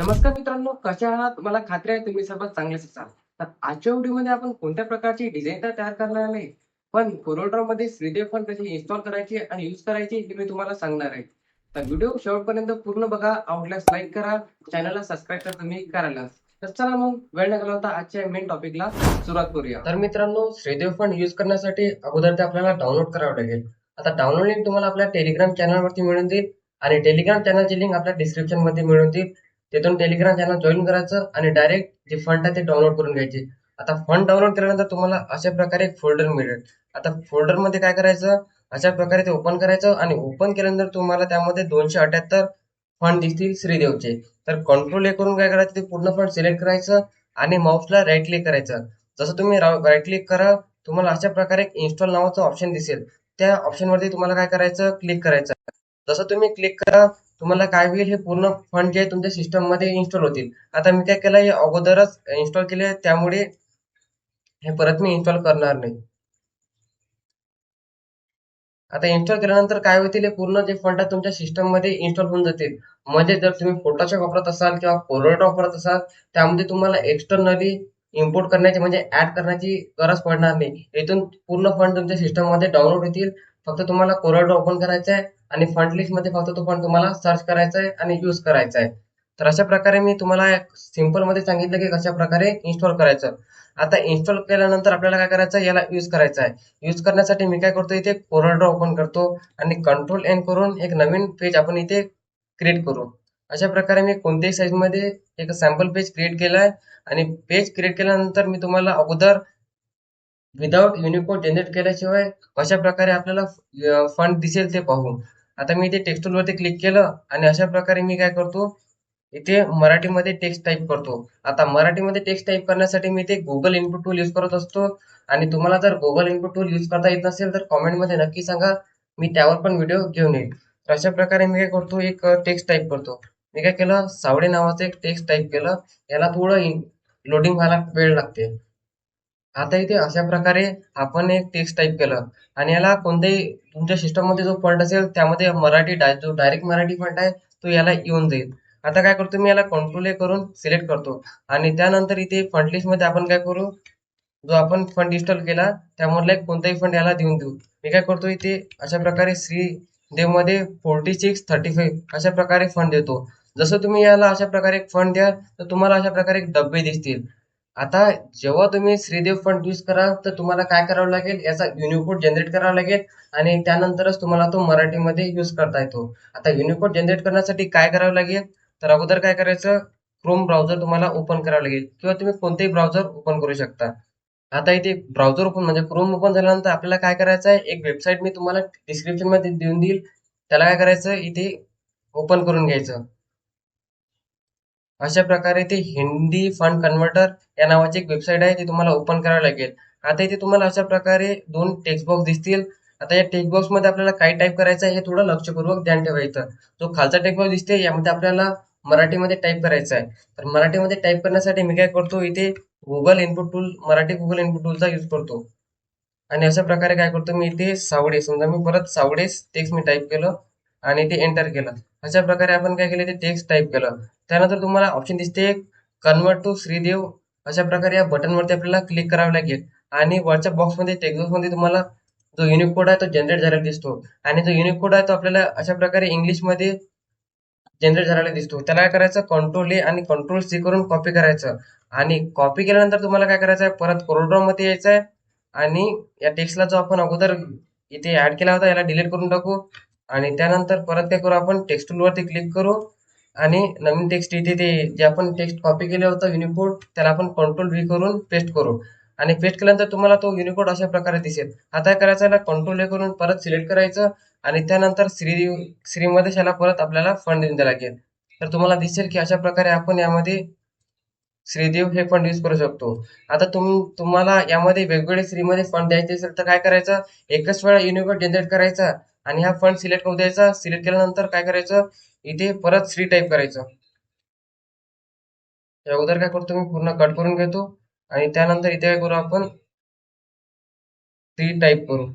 नमस्कार मित्रांनो, कशा आहात? मला खात्री आहे तुम्ही सर्व चांगलेच असाल. तर आजच्या व्हिडिओमध्ये आपण कोणत्या प्रकारची डिझाइन तर तयार करणार नाही, पण CorelDRAWमध्ये श्रीदेव फॉन्ट कसे इन्स्टॉल करायचे आणि यूज करायचे हे मी तुम्हाला सांगणार आहे. तर व्हिडिओ शेवटपर्यंत पूर्ण बघा, आवडल्यास लाईक करा, चॅनलला सबस्क्राईब तर तुम्ही करायला. तर चला मग वेळ न घालवता आजच्या मेन टॉपिकला सुरुवात करूया. तर मित्रांनो, श्रीदेव फॉन्ट यूज करण्यासाठी अगोदर ते आपल्याला डाउनलोड करावं लागेल. आता डाउनलोड लिंक तुम्हाला आपल्या टेलिग्राम चॅनलवरती मिळून देईल आणि टेलिग्राम चॅनलची लिंक आपल्या डिस्क्रिप्शन मध्ये मिळून देईल. तिथून टेलिग्राम चॅनल जॉईन करायचं आणि डायरेक्ट जे फंड आहे ते डाउनलोड करून घ्यायचे. आता फंड डाउनलोड केल्यानंतर तुम्हाला अशा प्रकारे एक फोल्डर मिळेल. आता फोल्डर मध्ये काय करायचं, अशा प्रकारे ते ओपन करायचं आणि ओपन केल्यानंतर तुम्हाला त्यामध्ये 278 फंड दिसतील श्रीदेवचे. तर कंट्रोल ए करून काय करायचं, ते पूर्ण फंड सिलेक्ट करायचं आणि माऊसला राईट क्लिक करायचं. जसं तुम्ही राईट क्लिक करा, तुम्हाला अशा प्रकारे एक इन्स्टॉल नावाचं ऑप्शन दिसेल. त्या ऑप्शन वरती तुम्हाला काय करायचं, क्लिक करायचं. जसं तुम्ही क्लिक करा, तुम्हाला काय होईल, हे पूर्ण फंड जे तुमच्या सिस्टम मध्ये इन्स्टॉल होतील. आता मी काय केलं, हे अगोदरच इन्स्टॉल केले, त्यामुळे हे परत मी इन्स्टॉल करणार नाही. आता इन्स्टॉल केल्यानंतर काय होतील, हे पूर्ण जे फंड आहे तुमच्या सिस्टम मध्ये इन्स्टॉल होऊन जातील. म्हणजे जर तुम्ही फोटोशॉप वापरत असाल किंवा CorelDRAW वापरत असाल, त्यामध्ये तुम्हाला एक्सटर्नली इम्पोर्ट करण्याची म्हणजे ऍड करण्याची गरज पडणार नाही. इथून पूर्ण फंड तुमच्या सिस्टम मध्ये डाउनलोड होतील. फक्त तुम्हाला CorelDRAW ओपन करायचं आहे आणि फंड लिस्ट मध्ये फक्त तो फंड तुम्हाला सर्च करायचा आहे आणि यूज करायचा आहे. तर अशा प्रकारे मी तुम्हाला सिंपल मध्ये सांगितलं की कशा प्रकारे इन्स्टॉल करायचं. आता इन्स्टॉल केल्यानंतर आपल्याला काय करायचं, याला यूज करायचं आहे. यूज करण्यासाठी मी काय करतो, इथे CorelDRAW ओपन करतो आणि कंट्रोल एन करून एक नवीन पेज आपण इथे क्रिएट करू. अशा प्रकारे मी कोणत्याही साईज मध्ये एक सॅम्पल पेज क्रिएट केलाय. आणि पेज क्रिएट केल्यानंतर मी तुम्हाला अगोदर विदाउट युनिकोड जनरेट केल्याशिवाय कशा प्रकारे आपल्याला फंड दिसेल ते पाहू. आता मी इथे टेक्स्ट टूल वरती क्लिक केलं आणि अशा प्रकारे मी काय करतो, इथे मराठीमध्ये टेक्स्ट टाईप करतो. आता मराठीमध्ये टेक्स्ट टाईप करण्यासाठी मी इथे गुगल इनपुट टूल यूज करत असतो. आणि तुम्हाला जर गुगल इनपुट टूल यूज करता येत नसेल तर कॉमेंटमध्ये नक्की सांगा, मी त्यावर पण व्हिडिओ घेऊन येईल. तर अशा प्रकारे मी काय करतो, एक टेक्स्ट टाईप करतो. मी काय केलं, सावडे नावाचं एक टेक्स्ट टाईप केलं. याला थोडं लोडिंग व्हायला वेळ लागते. आता इथे अशा प्रकारे आपण एक टेक्स्ट टाईप केलं आणि याला कोणत्याही तुमच्या सिस्टम मध्ये जो फॉन्ट असेल त्यामध्ये मराठी जो डायरेक्ट मराठी फॉन्ट आहे तो याला येऊन जाईल. आता काय करतो, मी याला कंट्रोल ए करून सिलेक्ट करतो आणि त्यानंतर इथे फंड लिस्ट मध्ये आपण काय करू, जो आपण फंड इन्स्टॉल केला त्यामधला एक कोणताही फंड याला देऊन देऊ. मी काय करतो, इथे अशा प्रकारे श्री देव मध्ये 4635 अशा प्रकारे फंड देतो. जसं तुम्ही याला अशा प्रकारे एक फंड द्या तर तुम्हाला अशा प्रकारे एक डब्बे दिसतील. आता जेव्हा तुम्ही श्रीदेव फंड यूज कराल तर तुम्हाला काय करावं लागेल, याचा युनिकोड जनरेट करावा लागेल आणि त्यानंतरच तुम्हाला तो मराठीमध्ये यूज करता येतो. आता युनिकोड जनरेट करण्यासाठी काय करावं लागेल, तर अगोदर काय करायचं, क्रोम ब्राउझर तुम्हाला ओपन करावं लागेल किंवा तुम्ही कोणतेही ब्राउझर ओपन करू शकता. आता इथे ब्राउझर ओपन म्हणजे क्रोम ओपन झाल्यानंतर आपल्याला काय करायचं आहे, एक वेबसाईट मी तुम्हाला डिस्क्रिप्शन मध्ये देऊन देईल. त्याला काय करायचं, इथे ओपन करून घ्यायचं. अशा प्रकारे ते हिंदी फंड कन्व्हर्टर या नावाची एक वेबसाईट आहे, ती तुम्हाला ओपन करावी लागेल. आता इथे तुम्हाला अशा प्रकारे दोन टेक्स्ट बॉक्स दिसतील. आता या टेक्स्ट बॉक्स मध्ये आपल्याला काय टाईप करायचं आहे हे थोडं लक्षपूर्वक ध्यान ठेवायचं. जो खालचा टेक्स्ट बॉक्स दिसते यामध्ये आपल्याला मराठीमध्ये टाईप करायचं आहे. तर मराठीमध्ये टाईप करण्यासाठी मी काय करतो, इथे Google input tool Marathi Google input टूलचा यूज करतो. आणि अशा प्रकारे काय करतो, मी इथे सावडे, समजा मी परत सावडेस टेक्स्ट मी टाईप केलं आणि ते एंटर केलं. अशा प्रकारे आपण काय केलं, ते टेक्स्ट टाईप केलं. त्यानंतर तुम्हाला ऑप्शन दिसते कन्वर्ट टू श्रीदेव. अशा प्रकारे या बटन वरती आपल्याला क्लिक करावं लागेल आणि वरच्या बॉक्स मध्ये टेक्स्ट बॉक्स मध्ये तुम्हाला जो युनिक कोड आहे तो जनरेट झालेला दिसतो. आणि जो युनिक कोड आहे तो आपल्याला अशा प्रकारे इंग्लिश मध्ये जनरेट झालेला दिसतो. त्याला काय करायचं, कंट्रोल ए आणि कंट्रोल सी करून कॉपी करायचं. आणि कॉपी केल्यानंतर तुम्हाला काय करायचं आहे, परत CorelDRAW मध्ये यायचं आहे आणि या टेक्स्टला जो आपण अगोदर इथे ऍड केला होता याला डिलीट करून टाकू. आणि त्यानंतर परत काय करू, आपण टेक्स्ट टूल वरती क्लिक करू आणि नवीन टेक्स्ट इथे ते जे आपण टेक्स्ट कॉपी केलं होतं युनिकोड त्याला आपण कंट्रोल व्ही करून पेस्ट करू. आणि पेस्ट केल्यानंतर तुम्हाला तो युनिकोड अशा प्रकारे दिसेल. आता काय करायचं, याला कंट्रोल ए करून परत सिलेक्ट करायचं आणि त्यानंतर श्रीमध्ये याला परत आपल्याला फंड देऊन द्यायला लागेल. तर तुम्हाला दिसेल की अशा प्रकारे आपण यामध्ये श्रीदेव हे फंड यूज करू शकतो. आता तुम्हाला यामध्ये वेगवेगळे श्रीमध्ये फंड द्यायचे असेल तर काय करायचं, एकच वेळा युनिकोड जनरेट करायचा आणि हा फंड सिलेक्ट करू द्यायचा. सिलेक्ट केल्यानंतर काय करायचं, इथे परत श्री टाईप करायचं. या अगोदर काय करतो, मी पूर्ण कट करून घेतो आणि त्यानंतर इथे काय करू, आपण श्री टाईप करू.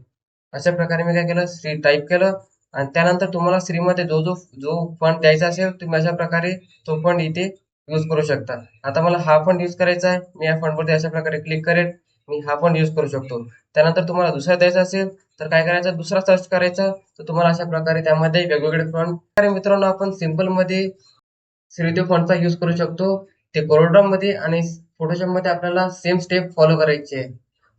अशा प्रकारे मी काय केलं, श्री टाईप केलं आणि त्यानंतर तुम्हाला श्रीमध्ये जो जो जो फंड द्यायचा असेल तुम्ही अशा प्रकारे तो फंड इथे यूज करू शकता. आता मला हा फंड यूज करायचा आहे, मी या फंडवरती अशा प्रकारे क्लिक करेन, मी हा फंड यूज करू शकतो. त्यानंतर तुम्हाला दुसरा द्यायचा असेल तर काय करायचं, दुसरा सर्च करायचा, तर तुम्हाला अशा प्रकारे त्यामध्ये वेगवेगळे फंड. तर मित्रांनो, आपण सिंपल मध्ये श्रीदेव फंडचा यूज करू शकतो. ते मध्ये आणि फोटोशॉप मध्ये आपल्याला सेम स्टेप फॉलो करायची आहे.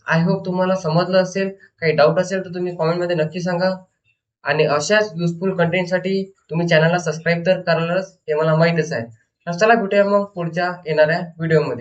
आय होप तुम्हाला समजलं असेल. काही डाऊट असेल तर तुम्ही कॉमेंटमध्ये नक्की सांगा. आणि अशाच युजफुल कंटेंटसाठी तुम्ही चॅनलला सबस्क्राईब तर करालच, हे मला माहीतच आहे. तर चला भेटूया मग पुढच्या येणाऱ्या व्हिडिओमध्ये.